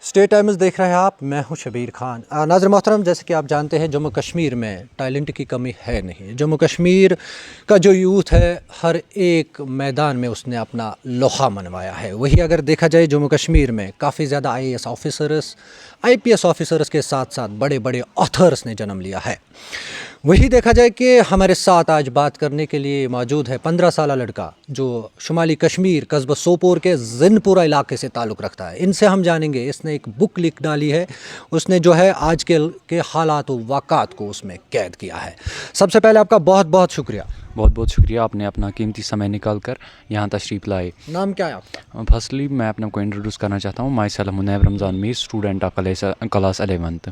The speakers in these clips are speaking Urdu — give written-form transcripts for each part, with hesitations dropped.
اسٹیٹ ٹائمز دیکھ رہے ہیں آپ، میں ہوں شبیر خان۔ ناظر محترم، جیسے کہ آپ جانتے ہیں جموں کشمیر میں ٹیلنٹ کی کمی ہے نہیں۔ جموں کشمیر کا جو یوتھ ہے ہر ایک میدان میں اس نے اپنا لوہا منوایا ہے۔ وہی اگر دیکھا جائے جموں کشمیر میں کافی زیادہ IAS آفیسرس، IPS آفیسرس کے ساتھ ساتھ بڑے بڑے آتھرس نے جنم لیا ہے۔ وہی دیکھا جائے کہ ہمارے ساتھ آج بات کرنے کے لیے موجود ہے 15 سالہ لڑکا جو شمالی کشمیر قصبہ سوپور کے زن پورہ علاقے سے تعلق رکھتا ہے۔ ان سے ہم جانیں گے، اس نے ایک بک لکھ ڈالی ہے، اس نے جو ہے آج کے حالات و واقعات کو اس میں قید کیا ہے۔ سب سے پہلے آپ کا بہت بہت شکریہ۔ بہت بہت شکریہ، آپ نے اپنا قیمتی سمے نکال کر یہاں تشریف لائے۔ نام کیا ہے آپ کا؟ فرسٹلی میں اپنے کو انٹروڈیوس کرنا چاہتا ہوں، myself Munib Ramzan Mir, student of class 11th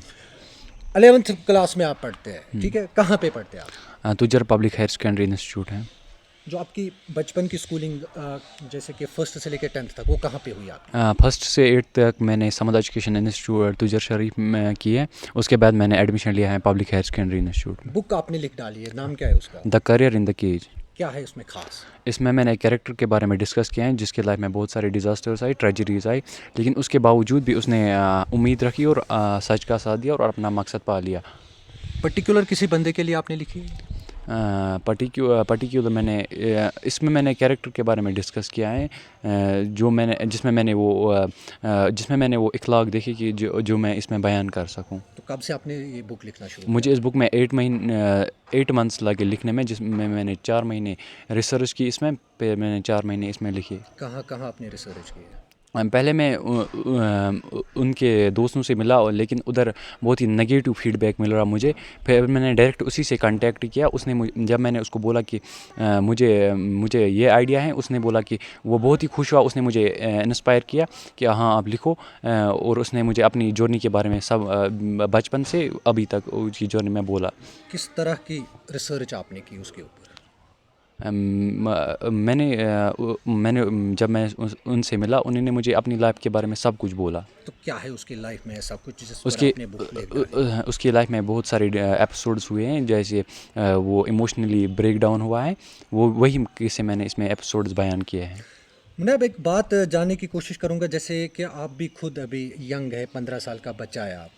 11th class میں آپ پڑھتے ہیں، ٹھیک ہے؟ کہاں پہ پڑھتے ہیں آپ؟ تجر پبلک ہائر سیکنڈری انسٹیٹیوٹ ہے۔ جو آپ کی بچپن کی اسکولنگ جیسے کہ فرسٹ سے لے کے 10th تک، وہ کہاں پہ ہوئی آپ کی؟ فرسٹ سے 8th تک میں نے سمد ایجوکیشن انسٹیٹیوٹ تجر شریف میں کی ہے، اس کے بعد میں نے ایڈمیشن لیا ہے پبلک ہائر سیکنڈری انسٹیٹیوٹ میں۔ بک آپ نے لکھ ڈالی ہے، نام کیا ہے اس کا؟ The career in the cage. کیا ہے اس میں خاص؟ اس میں نے ایک کیریکٹر کے بارے میں ڈسکس کیا ہے جس کے لائف میں بہت سارے ڈیزاسٹرز آئی، ٹریجڈیز آئی، لیکن اس کے باوجود بھی اس نے امید رکھی اور سچ کا ساتھ دیا اور اپنا مقصد پا لیا۔ پرٹیکولر کسی بندے کے لیے آپ نے لکھی؟ پرٹیکولر میں نے اس میں نے کیریکٹر کے بارے میں ڈسکس کیا ہے جس میں میں نے وہ اخلاق دیکھی کہ جو میں اس میں بیان کر سکوں۔ تو کب سے آپ نے یہ بک لکھنا شروع کیا؟ مجھے اس بک میں 8 months لگے لکھنے میں، جس میں نے 4 مہینے ریسرچ کی اس میں، پھر میں نے 4 مہینے اس میں لکھے۔ کہاں کہاں آپ نے ریسرچ کی؟ پہلے میں ان کے دوستوں سے ملا، لیکن ادھر بہت ہی نگیٹو فیڈ بیک مل رہا مجھے۔ پھر میں نے ڈائریکٹ اسی سے کانٹیکٹ کیا۔ اس نے جب میں نے اس کو بولا کہ مجھے یہ آئیڈیا ہے، اس نے بولا کہ وہ بہت ہی خوش ہوا، اس نے مجھے انسپائر کیا کہ ہاں آپ لکھو، اور اس نے مجھے اپنی جرنی کے بارے میں سب بچپن سے ابھی تک اس کی جرنی میں بولا۔ کس طرح کی ریسرچ آپ نے کی اس کے اوپر؟ میں نے جب میں ان سے ملا، انہوں نے مجھے اپنی لائف کے بارے میں سب کچھ بولا۔ تو کیا ہے اس کی لائف میں ایسا کچھ جس پر آپ نے بک لکھ ڈالی؟ اس کی لائف میں بہت سارے ایپیسوڈز ہوئے ہیں، جیسے وہ ایموشنلی بریک ڈاؤن ہوا ہے، وہی قصے میں نے اس میں ایپیسوڈز بیان کیے ہیں۔ میں اب ایک بات جاننے کی کوشش کروں گا، جیسے کہ آپ بھی خود ابھی ینگ ہے، 15 سال کا بچہ ہے، آپ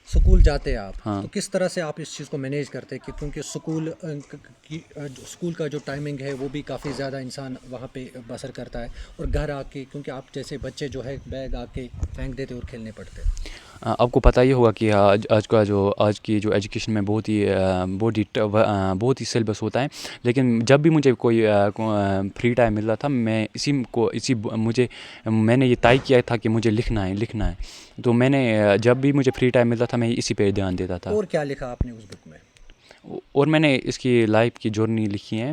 سکول جاتے ہیں آپ، تو کس طرح سے آپ اس چیز کو مینیج کرتے ہیں؟ کیونکہ سکول کا جو ٹائمنگ ہے وہ بھی کافی زیادہ انسان وہاں پہ بسر کرتا ہے، اور گھر آ کے کیونکہ آپ جیسے بچے جو ہے بیگ آ کے پھینک دیتے اور کھیلنے پڑتے ہیں۔ آپ کو پتہ ہی ہوگا کہ آج کی جو ایجوکیشن میں بہت ہی سلیبس ہوتا ہے، لیکن جب بھی مجھے کوئی فری ٹائم مل رہا تھا، میں نے یہ طے کیا تھا کہ مجھے لکھنا ہے، تو میں نے جب بھی مجھے فری ٹائم ملتا تھا میں اسی پہ دھیان دیتا تھا۔ اور کیا لکھا آپ نے اس بک میں؟ اور میں نے اس کی لائف کی جرنی لکھی ہے۔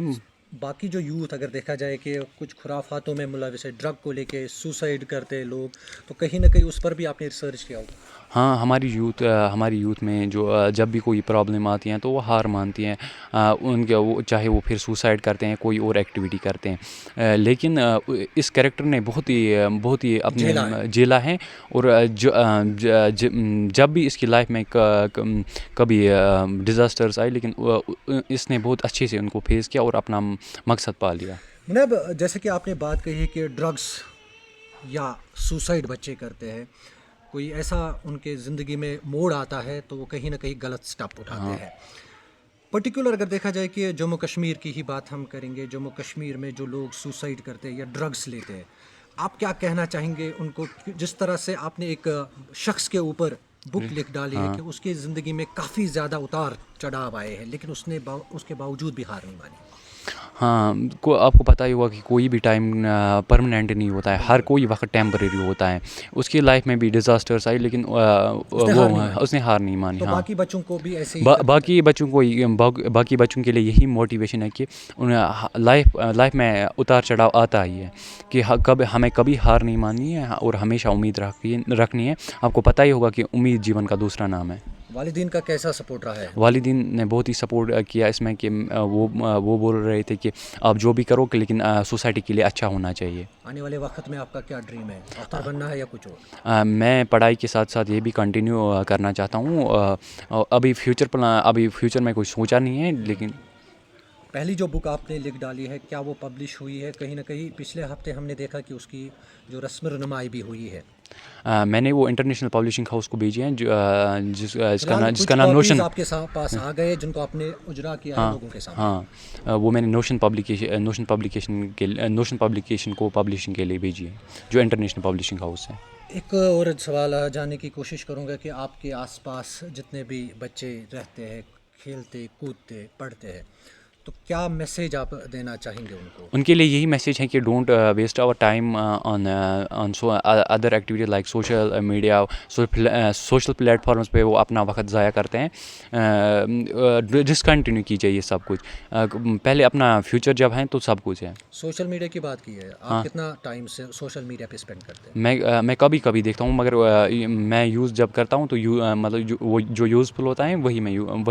باقی جو یوتھ اگر دیکھا جائے کہ کچھ خرافاتوں میں ملوث ہے، ڈرگ کو لے کے سوسائڈ کرتے لوگ، تو کہیں نہ کہیں اس پر بھی آپ نے ریسرچ کیا ہوگا؟ ہاں، ہماری یوتھ میں جب بھی کوئی پرابلم آتی ہیں تو وہ ہار مانتی ہیں، چاہے وہ پھر سوسائڈ کرتے ہیں، کوئی اور ایکٹیویٹی کرتے ہیں، لیکن اس کریکٹر نے بہت ہی اپنے جیلا ہے، اور جب بھی اس کی لائف میں کبھی ڈیزاسٹرز آئے، لیکن اس نے بہت اچھے سے ان کو فیس کیا اور اپنا مقصد پا لیا۔ منیب، جیسے کہ آپ نے بات کہی ہے کہ ڈرگس یا سوسائڈ بچے کرتے ہیں، کوئی ایسا ان کے زندگی میں موڑ آتا ہے تو وہ کہیں نہ کہیں غلط سٹیپ اٹھاتے ہیں۔ پرٹیکولر اگر دیکھا جائے کہ جموں کشمیر کی ہی بات ہم کریں گے، جموں کشمیر میں جو لوگ سوسائڈ کرتے ہیں یا ڈرگس لیتے ہیں، آپ کیا کہنا چاہیں گے ان کو؟ جس طرح سے آپ نے ایک شخص کے اوپر بک لکھ ڈالی ہے کہ اس کی زندگی میں کافی زیادہ اتار چڑھاؤ آئے ہیں، لیکن اس کے باوجود بھی ہار نہیں مانی۔ ہاں، آپ کو پتہ ہی ہوگا کہ کوئی بھی ٹائم پرماننٹ نہیں ہوتا ہے، ہر کوئی وقت ٹیمپریری ہوتا ہے۔ اس کی لائف میں بھی ڈیزاسٹرز آئی، لیکن اس نے ہار نہیں مانی۔ ہاں، باقی بچوں کو بھی ایسے ہی باقی بچوں کے لیے یہی موٹیویشن ہے کہ لائف میں اتار چڑھاؤ آتا ہی ہے، کہ ہمیں کبھی ہار نہیں ماننی ہے اور ہمیشہ امید رکھنی ہے۔ آپ کو پتہ ہی ہوگا کہ امید جیون کا دوسرا نام ہے۔ والدین کا کیسا سپورٹ رہا ہے؟ والدین نے بہت ہی سپورٹ کیا اس میں، کہ وہ بول رہے تھے کہ آپ جو بھی کرو لیکن سوسائٹی کے لیے اچھا ہونا چاہیے۔ آنے والے وقت میں آپ کا کیا ڈریم ہے؟ آتھر بننا ہے یا کچھ اور؟ میں پڑھائی کے ساتھ ساتھ یہ بھی کنٹینیو کرنا چاہتا ہوں۔ ابھی فیوچر میں کوئی سوچا نہیں ہے، لیکن پہلی جو بک آپ نے لکھ ڈالی ہے، کیا وہ پبلش ہوئی ہے؟ کہیں نہ کہیں پچھلے ہفتے ہم نے دیکھا کہ اس کی جو رسم رونمائی بھی ہوئی ہے۔ میں نے وہ انٹرنیشنل پبلشنگ ہاؤس کو بھیجی ہیں جس کا کچھ نام نوشن. copies آپ کے پاس آ گئے جن کو آپ نے اجرا کیا ہے لوگوں کے سامنے. ہاں وہ میں نے نوشن پبلیکیشن کو پبلشنگ کے لیے بھیجی ہے جو انٹرنیشنل پبلشنگ ہاؤس ہے. ایک اور سوال جاننے کی کوشش کروں گا کہ آپ کے آس پاس جتنے بھی بچے رہتے ہیں، کھیلتے کودتے پڑھتے ہیں، تو کیا میسیج آپ دینا چاہیں گے ان کو؟ ان کے لیے یہی میسیج ہے کہ don't waste our time on other activities like social media. Social platforms پہ وہ اپنا وقت ضائع کرتے ہیں. ڈسکنٹینیو کیجیے یہ سب کچھ. پہلے اپنا فیوچر جب ہے تو سب کچھ ہے. سوشل میڈیا کی بات کی ہے، آپ کتنا ٹائم سے سوشل میڈیا پہ اسپینڈ کرتے ہیں؟ میں کبھی کبھی دیکھتا ہوں، مگر میں یوز جب کرتا ہوں تو مطلب وہ جو یوزفل ہوتا ہے وہی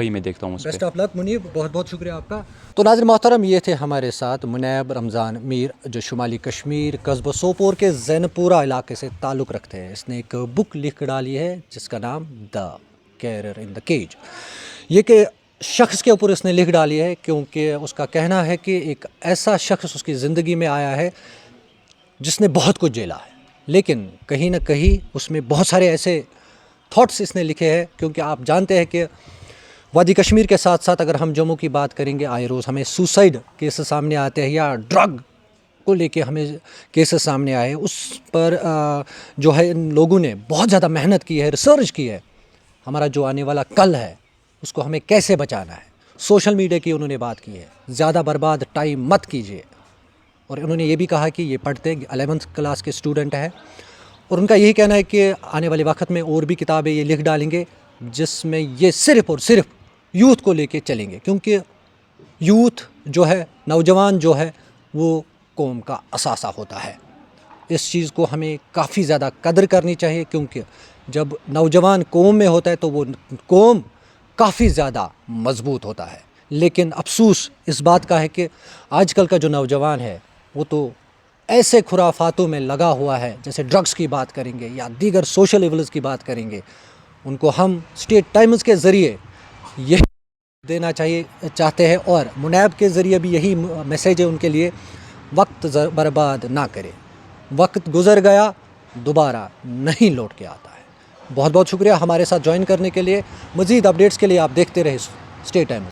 میں دیکھتا ہوں اس پہ. بیسٹ آف لک منیب، بہت بہت شکریہ آپ کا. تو ناظرین محترم، یہ تھے ہمارے ساتھ منیب رمضان میر، جو شمالی کشمیر قصبہ سوپور کے زین پورہ علاقے سے تعلق رکھتے ہیں. اس نے ایک بک لکھ ڈالی ہے جس کا نام دا کیریئر ان دا کیج. یہ کہ شخص کے اوپر اس نے لکھ ڈالی ہے کیونکہ اس کا کہنا ہے کہ ایک ایسا شخص اس کی زندگی میں آیا ہے جس نے بہت کچھ جھیلا ہے، لیکن کہیں نہ کہیں اس میں بہت سارے ایسے تھاٹس اس نے لکھے ہیں. کیونکہ آپ جانتے ہیں کہ وادی کشمیر کے ساتھ ساتھ اگر ہم جموں کی بات کریں گے، آئے روز ہمیں سوسائڈ کیسز سامنے آتے ہیں یا ڈرگ کو لے کے ہمیں کیسز سامنے آئے. اس پر جو ہے ان لوگوں نے بہت زیادہ محنت کی ہے، ریسرچ کی ہے. ہمارا جو آنے والا کل ہے اس کو ہمیں کیسے بچانا ہے. سوشل میڈیا کی انہوں نے بات کی ہے، زیادہ برباد ٹائم مت کیجیے. اور انہوں نے یہ بھی کہا کہ یہ پڑھتے 11th کلاس کے اسٹوڈنٹ ہیں، اور ان کا یہی کہنا ہے کہ آنے والے وقت میں اور بھی کتابیں یہ لکھ ڈالیں گے جس میں یہ صرف اور صرف یوتھ کو لے کے چلیں گے. کیونکہ یوتھ جو ہے، نوجوان جو ہے، وہ قوم کا اثاثہ ہوتا ہے. اس چیز کو ہمیں کافی زیادہ قدر کرنی چاہیے، کیونکہ جب نوجوان قوم میں ہوتا ہے تو وہ قوم کافی زیادہ مضبوط ہوتا ہے. لیکن افسوس اس بات کا ہے کہ آج کل کا جو نوجوان ہے وہ تو ایسے خرافاتوں میں لگا ہوا ہے، جیسے ڈرگس کی بات کریں گے یا دیگر سوشل ایولز کی بات کریں گے. ان کو ہم اسٹیٹ ٹائمز کے ذریعے یہی دینا چاہتے ہیں، اور منیب کے ذریعے بھی یہی میسیج ہے ان کے لیے: وقت برباد نہ کرے. وقت گزر گیا دوبارہ نہیں لوٹ کے آتا ہے. بہت بہت شکریہ ہمارے ساتھ جوائن کرنے کے لیے. مزید اپڈیٹس کے لیے آپ دیکھتے رہے اسٹے ٹائم.